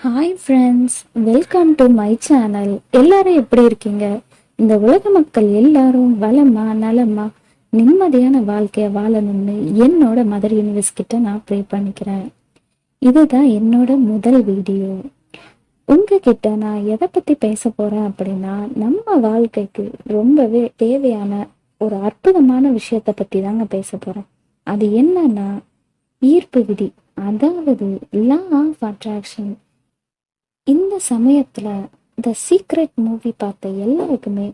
Hi friends, welcome to my channel. எல்லாரும் எப்படி இருக்கீங்க? இந்த உலக மக்கள் எல்லாரும் வளமா நலமா நிம்மதியான வாழ்க்கைய வாழணும்னு என்னோட மதர் யூனிவர்ஸ் கிட்ட நான் ப்ரே பண்ணிக்கிறேன். இதுதான் என்னோட முதல் வீடியோ. உங்ககிட்ட நான் எதை பத்தி பேச போறேன் அப்படின்னா, நம்ம வாழ்க்கைக்கு ரொம்பவே தேவையான ஒரு அற்புதமான விஷயத்த பத்தி தாங்க பேச போறேன். அது என்னன்னா ஈர்ப்பு விதி, அதாவது லா ஆஃப் அட்ராக்ஷன். இந்த சமயத்துல த சீக்ரெட் மூவி பார்த்த எல்லாருக்குமே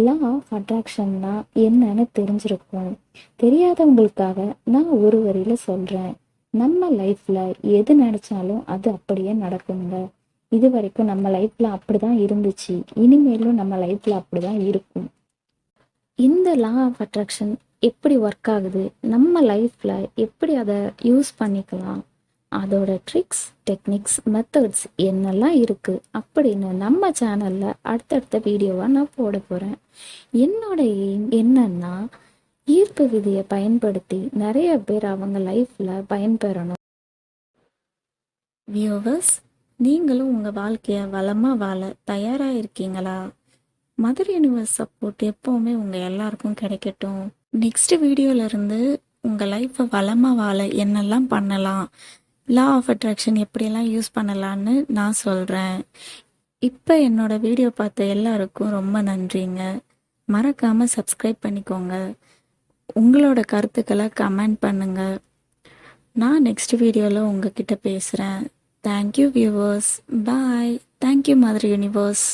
லா ஆஃப் அட்ராக்ஷன்னா என்னன்னு தெரிஞ்சிருக்கும். தெரியாதவங்களுக்காக நான் ஒரு வரியில சொல்றேன். நம்ம லைஃப்ல எது நினைச்சாலும் அது அப்படியே நடக்குங்க. இது வரைக்கும் நம்ம லைஃப்ல அப்படிதான் இருந்துச்சு, இனிமேலும் நம்ம லைஃப்ல அப்படிதான் இருக்கும். இந்த லா ஆஃப் அட்ராக்ஷன் எப்படி ஒர்க் ஆகுது, நம்ம லைஃப்ல எப்படி அதை யூஸ் பண்ணிக்கலாம், அதோட ட்ரிக்ஸ், டெக்னிக்ஸ், மெத்தட்ஸ் என்னெல்லாம் இருக்கு அப்படின்னு நம்ம சேனல்ல அடுத்தடுத்த வீடியோவா நான் போட போறேன். என்னோட எய்ம் என்னன்னா, ஈர்ப்பு விதியை பயன்படுத்தி நிறைய பேர் அவங்க லைஃப்ல பயன்பெறணும். வியூவர்ஸ், நீங்களும் உங்க வாழ்க்கைய வளமா வாழ தயாரா இருக்கீங்களா? மதர் யூனிவர்ஸ் சப்போர்ட் எப்பவுமே உங்க எல்லாருக்கும் கிடைக்கட்டும். நெக்ஸ்ட் வீடியோல இருந்து உங்க லைஃப்பை வளமா வாழ என்னெல்லாம் பண்ணலாம், லா ஆஃப் அட்ராக்ஷன் எப்படியெல்லாம் யூஸ் பண்ணலான்னு நான் சொல்கிறேன். இப்போ என்னோட வீடியோ பார்த்த எல்லாருக்கும் ரொம்ப நன்றிங்க. மறக்காமல் சப்ஸ்கிரைப் பண்ணிக்கோங்க. உங்களோட கருத்துக்களை கமெண்ட் பண்ணுங்க. நான் நெக்ஸ்ட் வீடியோவில் உங்ககிட்ட பேசுகிறேன். Thank you viewers. Bye. Thank you mother universe.